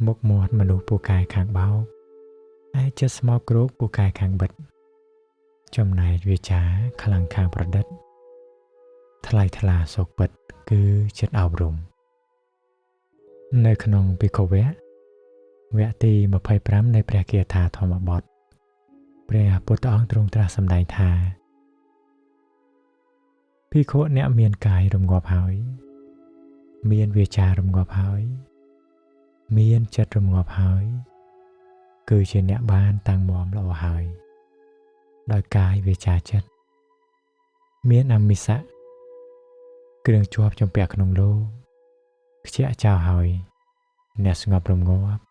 មុខមាត់មនុស្សពូកែខាងបោកអាចចិត្តស្មោកគ្រោកពូកែខាងបិទចំណែកវាចាខ្លាំងខាងប្រឌិតថ្លៃថ្លាសុខពិតគឺចិត្តអប់រំនៅក្នុងភិក្ខុវគ្គវគ្គទី25នៃព្រះគាថាធម្មបទព្រះពុទ្ធអង្គទ្រង់ត្រាស់សម្ដែងថាភិក្ខុអ្នកមានកាយរម្ងាប់ហើយមានវាចារម្ងាប់ហើយមានចិត្តរម្ងាប់ហើយគឺជាអ្នកបានតាំងមាំល្អហើយដោយកាយវាចាចិត្តមានអមិសៈគ្រឿងជាប់ជំពាក់ក្នុងលោកខ្ជាក់ចោលហើយអ្នកស្ងប់រម្ងាប់